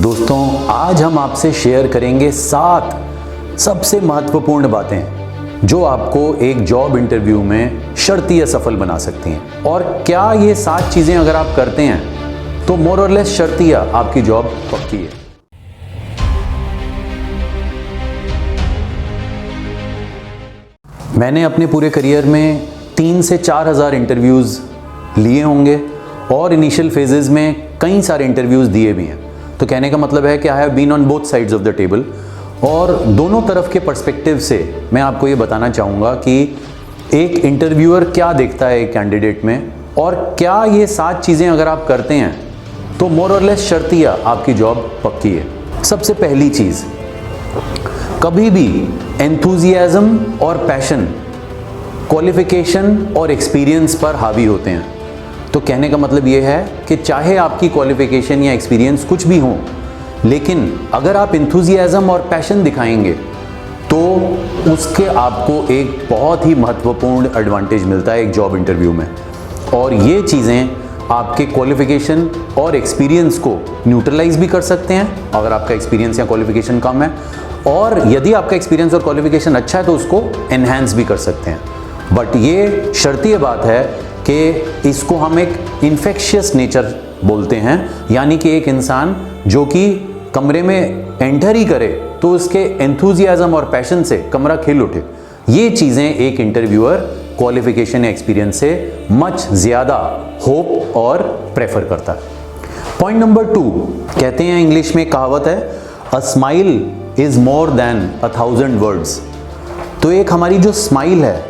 दोस्तों, आज हम आपसे शेयर करेंगे 7 सबसे महत्वपूर्ण बातें जो आपको एक जॉब इंटरव्यू में शर्तिया सफल बना सकती हैं। और क्या ये 7 चीज़ें अगर आप करते हैं तो मोर और लेस शर्तिया आपकी जॉब पक्की है। मैंने अपने पूरे करियर में 3 से 4 हज़ार इंटरव्यूज़ लिए होंगे और इनिशियल फेजेस में कई सारे इंटरव्यूज़ दिए भी हैं। तो कहने का मतलब है कि I have been on both sides of the table, और दोनों तरफ के पर्सपेक्टिव से मैं आपको ये बताना चाहूँगा कि एक इंटरव्यूअर क्या देखता है एक कैंडिडेट में, और क्या ये 7 चीज़ें अगर आप करते हैं तो मोर और लेस शर्तिया आपकी जॉब पक्की है। सबसे पहली चीज़, कभी भी एंथुजियाज्म और पैशन क्वालिफिकेशन और एक्सपीरियंस पर हावी होते हैं। तो कहने का मतलब ये है कि चाहे आपकी क्वालिफिकेशन या एक्सपीरियंस कुछ भी हो, लेकिन अगर आप एंथुजियाज्म और पैशन दिखाएंगे तो उसके आपको एक बहुत ही महत्वपूर्ण एडवांटेज मिलता है एक जॉब इंटरव्यू में। और ये चीज़ें आपके क्वालिफिकेशन और एक्सपीरियंस को न्यूट्रलाइज भी कर सकते हैं अगर आपका एक्सपीरियंस या क्वालिफिकेशन कम है, और यदि आपका एक्सपीरियंस और क्वालिफिकेशन अच्छा है तो उसको एनहांस भी कर सकते हैं। बट ये शर्तीय बात है कि इसको हम एक इन्फेक्शियस नेचर बोलते हैं, यानी कि एक इंसान जो कि कमरे में एंटर ही करे तो उसके एंथुजियाज्म और पैशन से कमरा खिल उठे। ये चीज़ें एक इंटरव्यूअर क्वालिफिकेशन या एक्सपीरियंस से मच ज़्यादा होप और प्रेफर करता है। पॉइंट नंबर 2, कहते हैं इंग्लिश में कहावत है, a smile is more than 1000 words. तो एक हमारी जो स्माइल है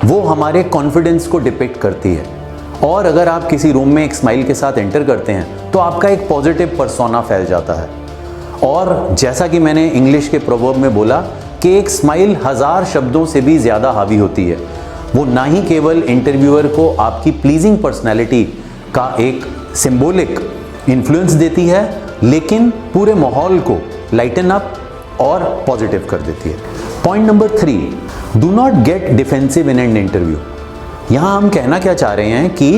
वो हमारे कॉन्फिडेंस को डिपिक्ट करती है, और अगर आप किसी रूम में एक स्माइल के साथ एंटर करते हैं तो आपका एक पॉजिटिव पर्सोना फैल जाता है। और जैसा कि मैंने इंग्लिश के प्रोवर्ब में बोला कि एक स्माइल 1000 शब्दों से भी ज़्यादा हावी होती है। वो ना ही केवल इंटरव्यूअर को आपकी प्लीजिंग पर्सनैलिटी का एक सिंबॉलिक इन्फ्लुएंस देती है, लेकिन पूरे माहौल को लाइटन अप और पॉजिटिव कर देती है। Point number 3, do not get defensive in an interview. यहाँ हम कहना क्या चाह रहे हैं कि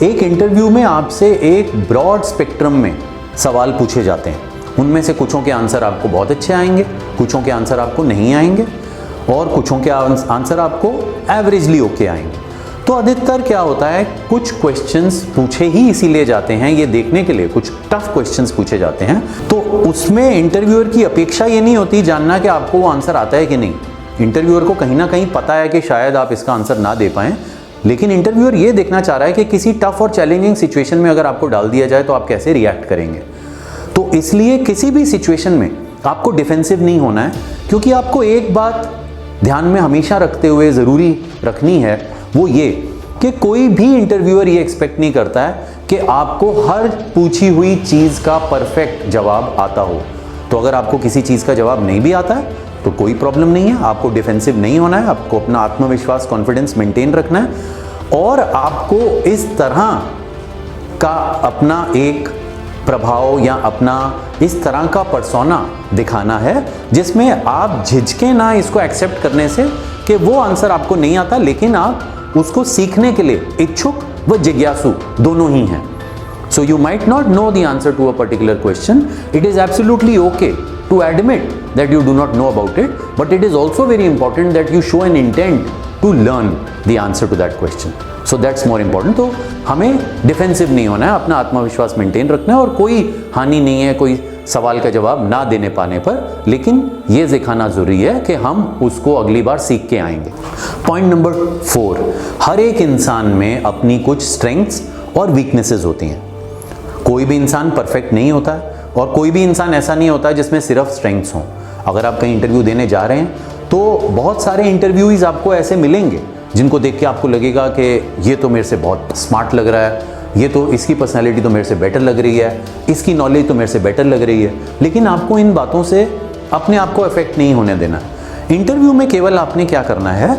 एक इंटरव्यू में आपसे एक ब्रॉड स्पेक्ट्रम में सवाल पूछे जाते हैं। उनमें से कुछों के आंसर आपको बहुत अच्छे आएंगे, कुछों के आंसर आपको नहीं आएंगे, और कुछों के आंसर आपको एवरेजली ओके आएंगे। तो अधिकतर क्या होता है, कुछ क्वेश्चंस पूछे ही इसीलिए जाते हैं ये देखने के लिए, कुछ टफ क्वेश्चंस पूछे जाते हैं, तो उसमें इंटरव्यूअर की अपेक्षा ये नहीं होती जानना कि आपको वो आंसर आता है कि नहीं। इंटरव्यूअर को कहीं ना कहीं पता है कि शायद आप इसका आंसर ना दे पाएं, लेकिन इंटरव्यूअर ये देखना चाह रहा है कि किसी टफ और चैलेंजिंग सिचुएशन में अगर आपको डाल दिया जाए तो आप कैसे रिएक्ट करेंगे। तो इसलिए किसी भी सिचुएशन में आपको डिफेंसिव नहीं होना है, क्योंकि आपको एक बात ध्यान में हमेशा रखते हुए ज़रूरी रखनी है, वो ये कि कोई भी इंटरव्यूअर ये एक्सपेक्ट नहीं करता है कि आपको हर पूछी हुई चीज़ का परफेक्ट जवाब आता हो। तो अगर आपको किसी चीज़ का जवाब नहीं भी आता है तो कोई प्रॉब्लम नहीं है, आपको डिफेंसिव नहीं होना है, आपको अपना आत्मविश्वास कॉन्फिडेंस मेंटेन रखना है, और आपको इस तरह का अपना एक प्रभाव या अपना इस तरह का पर्सोना दिखाना है जिसमें आप झिझकें ना इसको एक्सेप्ट करने से कि वो आंसर आपको नहीं आता, लेकिन आप उसको सीखने के लिए इच्छुक व जिज्ञासु दोनों ही हैं। So you might not know the answer to a particular question. It is absolutely okay to admit that you do not know about it, but it is also very important that you show an intent to learn the answer to that question. So that's more important. तो हमें defensive नहीं होना है, अपना आत्मविश्वास maintain रखना है, और कोई हानि नहीं है कोई सवाल का जवाब ना देने पाने पर, लेकिन ये दिखाना ज़रूरी है कि हम उसको अगली बार सीख के आएंगे। पॉइंट नंबर 4, हर एक इंसान में अपनी कुछ स्ट्रेंथ्स और वीकनेसेस होती हैं। कोई भी इंसान परफेक्ट नहीं होता है, और कोई भी इंसान ऐसा नहीं होता जिसमें सिर्फ स्ट्रेंथ्स हों। अगर आप कहीं इंटरव्यू देने जा रहे हैं तो बहुत सारे इंटरव्यूईज आपको ऐसे मिलेंगे जिनको देख के आपको लगेगा कि ये तो मेरे से बहुत स्मार्ट लग रहा है, ये तो इसकी पर्सनैलिटी तो मेरे से बेटर लग रही है, इसकी नॉलेज तो मेरे से बेटर लग रही है, लेकिन आपको इन बातों से अपने आप को अफेक्ट नहीं होने देना। इंटरव्यू में केवल आपने क्या करना है,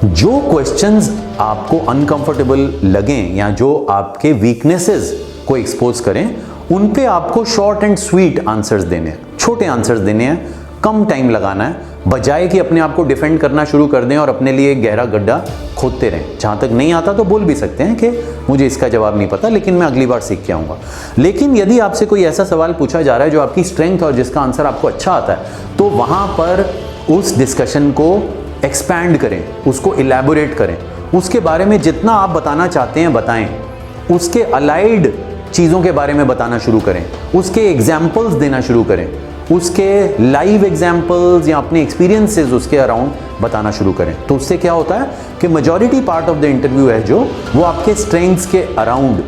जो क्वेश्चंस आपको अनकंफर्टेबल लगें या जो आपके वीकनेसेस को एक्सपोज करें, उन पे आपको शॉर्ट एंड स्वीट आंसर्स देने हैं, छोटे आंसर्स देने हैं, कम टाइम लगाना है, बजाय कि अपने आप को डिफेंड करना शुरू कर दें और अपने लिए एक गहरा गड्ढा खोदते रहें। जहाँ तक नहीं आता तो बोल भी सकते हैं कि मुझे इसका जवाब नहीं पता, लेकिन मैं अगली बार सीख के आऊँगा। लेकिन यदि आपसे कोई ऐसा सवाल पूछा जा रहा है जो आपकी स्ट्रेंथ और जिसका आंसर आपको अच्छा आता है, तो वहाँ पर उस डिस्कशन को एक्सपैंड करें, उसको इलैबोरेट करें, उसके बारे में जितना आप बताना चाहते हैं बताएं, उसके अलाइड चीज़ों के बारे में बताना शुरू करें, उसके एग्जाम्पल्स देना शुरू करें, उसके लाइव एग्जाम्पल्स या अपने एक्सपीरियंसेस उसके अराउंड बताना शुरू करें। तो उससे क्या होता है कि majority part of the interview है जो वो आपके स्ट्रेंथ्स के अराउंड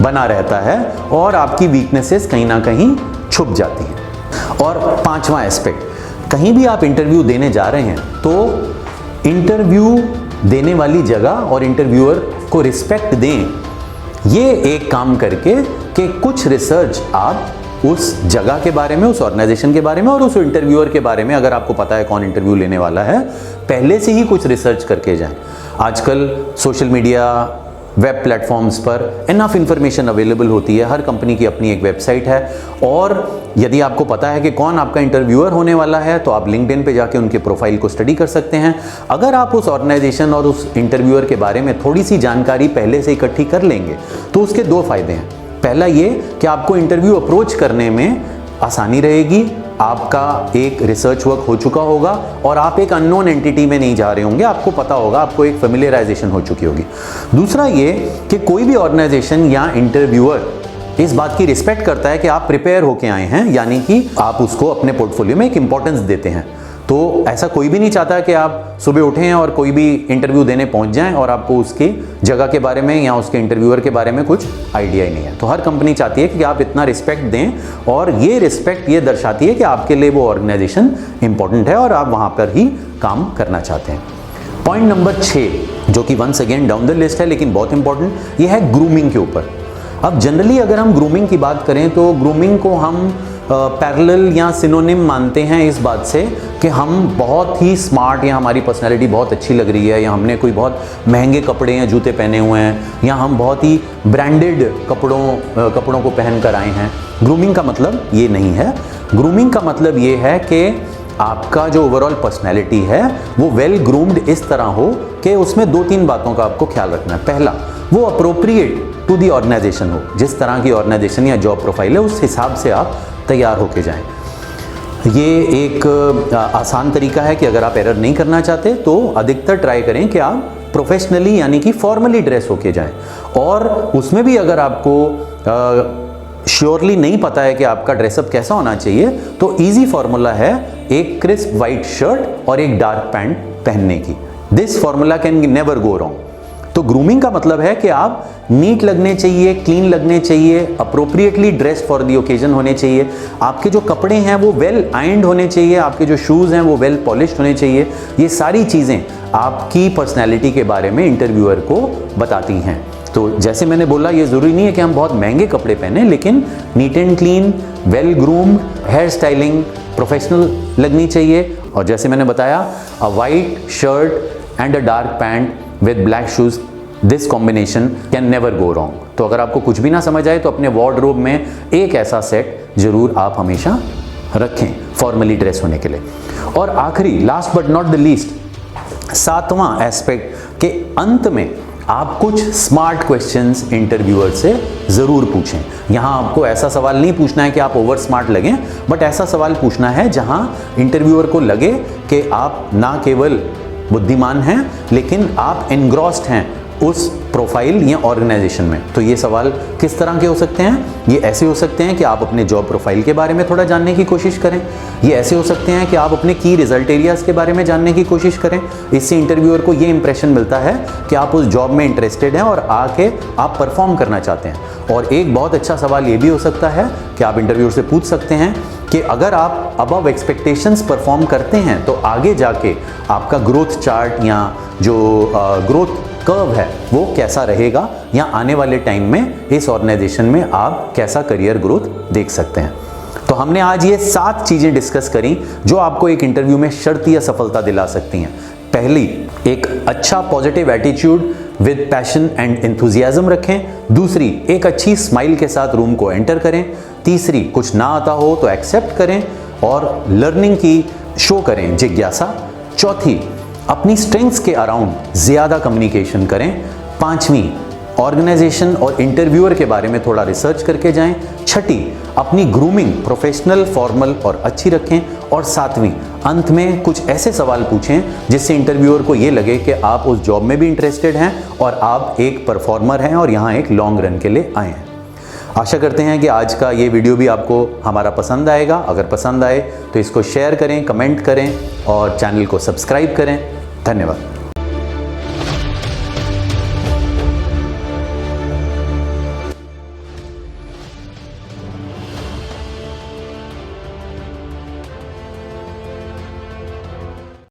बना रहता है और आपकी वीकनेसेस कहीं ना कहीं छुप जाती हैं। और पांचवा एस्पेक्ट, कहीं भी आप इंटरव्यू देने जा रहे हैं तो इंटरव्यू देने वाली जगह और इंटरव्यूअर को रिस्पेक्ट दें। ये एक काम करके कि कुछ रिसर्च आप उस जगह के बारे में, उस ऑर्गेनाइजेशन के बारे में और उस इंटरव्यूअर के बारे में, अगर आपको पता है कौन इंटरव्यू लेने वाला है, पहले से ही कुछ रिसर्च करके जाएं। आजकल सोशल मीडिया, वेब प्लेटफॉर्म्स पर इनफ इंफॉर्मेशन अवेलेबल होती है। हर कंपनी की अपनी एक वेबसाइट है और यदि आपको पता है कि कौन आपका इंटरव्यूअर होने वाला है तो आप लिंक्डइन पे जाके उनके प्रोफाइल को स्टडी कर सकते हैं। अगर आप उस ऑर्गेनाइजेशन और उस इंटरव्यूअर के बारे में थोड़ी सी जानकारी पहले से इकट्ठी कर लेंगे तो उसके दो फायदे हैं। पहला ये कि आपको इंटरव्यू अप्रोच करने में आसानी रहेगी, आपका एक रिसर्च वर्क हो चुका होगा और आप एक अननोन एंटिटी में नहीं जा रहे होंगे, आपको पता होगा, आपको एक फेमिलियराइजेशन हो चुकी होगी। दूसरा ये कि कोई भी ऑर्गेनाइजेशन या इंटरव्यूअर इस बात की रिस्पेक्ट करता है कि आप प्रिपेयर होके आए हैं, यानी कि आप उसको अपने पोर्टफोलियो में एक इंपॉर्टेंस देते हैं। तो ऐसा कोई भी नहीं चाहता कि आप सुबह उठें और कोई भी इंटरव्यू देने पहुंच जाएं और आपको उसकी जगह के बारे में या उसके इंटरव्यूअर के बारे में कुछ आइडिया ही नहीं है। तो हर कंपनी चाहती है कि आप इतना रिस्पेक्ट दें और ये रिस्पेक्ट ये दर्शाती है कि आपके लिए वो ऑर्गेनाइजेशन इंपॉर्टेंट है और आप वहाँ पर ही काम करना चाहते हैं। पॉइंट नंबर 6, जो कि once again down the list है लेकिन बहुत इंपॉर्टेंट, ये है ग्रूमिंग के ऊपर। अब जनरली अगर हम ग्रूमिंग की बात करें तो ग्रूमिंग को हम पैरेलल या सिनोनिम मानते हैं इस बात से कि हम बहुत ही स्मार्ट या हमारी पर्सनैलिटी बहुत अच्छी लग रही है या हमने कोई बहुत महंगे कपड़े या जूते पहने हुए हैं या हम बहुत ही ब्रांडेड कपड़ों को पहन कर आए हैं। ग्रूमिंग का मतलब ये नहीं है। ग्रूमिंग का मतलब ये है कि आपका जो ओवरऑल पर्सनैलिटी है वो वेल ग्रूम्ड इस तरह हो कि उसमें 2-3 बातों का आपको ख्याल रखना है। पहला, वो अप्रोप्रिएट टू दी ऑर्गेनाइजेशन हो, जिस तरह की ऑर्गेनाइजेशन या जॉब प्रोफाइल है उस हिसाब से आप तैयार होके जाएं। ये एक आसान तरीका है कि अगर आप एरर नहीं करना चाहते तो अधिकतर ट्राई करें कि आप प्रोफेशनली यानी कि फॉर्मली ड्रेस होके जाएं। और उसमें भी अगर आपको श्योरली नहीं पता है कि आपका ड्रेसअप कैसा होना चाहिए तो इजी फॉर्मूला है एक क्रिस्प वाइट शर्ट और एक डार्क पैंट पहनने की। This formula can never go wrong. तो ग्रूमिंग का मतलब है कि आप नीट लगने चाहिए, क्लीन लगने चाहिए, appropriately dressed for the occasion होने चाहिए, आपके जो कपड़े हैं वो वेल आयर्न्ड होने चाहिए, आपके जो शूज़ हैं वो वेल पॉलिश्ड होने चाहिए। ये सारी चीज़ें आपकी पर्सनैलिटी के बारे में इंटरव्यूअर को बताती हैं। तो जैसे मैंने बोला, ये ज़रूरी नहीं है कि हम बहुत महंगे कपड़े पहने, लेकिन neat and clean, well groomed, hair styling professional लगनी चाहिए। और जैसे मैंने बताया, a white shirt and a dark pant with black shoes, this combination can never go wrong. तो अगर आपको कुछ भी ना समझ आए तो अपने वार्डरोब में एक ऐसा सेट जरूर आप हमेशा रखें फॉर्मली ड्रेस होने के लिए। और आखिरी, last but not the least, 7वां एस्पेक्ट के अंत में आप कुछ स्मार्ट क्वेश्चंस इंटरव्यूअर से ज़रूर पूछें। यहाँ आपको ऐसा सवाल नहीं पूछना है कि आप ओवर स्मार्ट लगें, बट ऐसा सवाल पूछना है जहाँ इंटरव्यूअर को लगे कि आप ना केवल बुद्धिमान हैं लेकिन आप एनग्रॉस्ड हैं उस प्रोफाइल या ऑर्गेनाइजेशन में। तो ये सवाल किस तरह के हो सकते हैं? ये ऐसे हो सकते हैं कि आप अपने जॉब प्रोफाइल के बारे में थोड़ा जानने की कोशिश करें। ये ऐसे हो सकते हैं कि आप अपने की रिजल्ट एरियाज के बारे में जानने की कोशिश करें। इससे इंटरव्यूअर को ये इंप्रेशन मिलता है कि आप उस जॉब में इंटरेस्टेड हैं और आके आप परफॉर्म करना चाहते हैं। और एक बहुत अच्छा सवाल ये भी हो सकता है कि आप इंटरव्यूअर से पूछ सकते हैं कि अगर आप अबव एक्सपेक्टेशंस परफॉर्म करते हैं तो आगे जाके आपका ग्रोथ चार्ट या जो ग्रोथ कर्व है वो कैसा रहेगा, या आने वाले टाइम में इस ऑर्गेनाइजेशन में आप कैसा करियर ग्रोथ देख सकते हैं। तो हमने आज ये 7 चीज़ें डिस्कस करी जो आपको एक इंटरव्यू में शर्तिया सफलता दिला सकती हैं। पहली, एक अच्छा positive attitude with passion and enthusiasm रखें। दूसरी, एक अच्छी स्माइल के साथ रूम को एंटर करें। तीसरी, कुछ ना आता हो तो एक्सेप्ट करें और लर्निंग की शो करें जिज्ञासा। चौथी, अपनी स्ट्रेंथ्स के अराउंड ज़्यादा कम्युनिकेशन करें। पांचवी, ऑर्गेनाइजेशन और इंटरव्यूअर के बारे में थोड़ा रिसर्च करके जाएं। छठी, अपनी ग्रूमिंग प्रोफेशनल, फॉर्मल और अच्छी रखें। और सातवीं, अंत में कुछ ऐसे सवाल पूछें जिससे इंटरव्यूअर को ये लगे कि आप उस जॉब में भी इंटरेस्टेड हैं और आप एक परफॉर्मर हैं और यहाँ एक लॉन्ग रन के लिए आए हैं। आशा करते हैं कि आज का ये वीडियो भी आपको हमारा पसंद आएगा। अगर पसंद आए तो इसको शेयर करें, कमेंट करें और चैनल को सब्सक्राइब करें। धन्यवाद।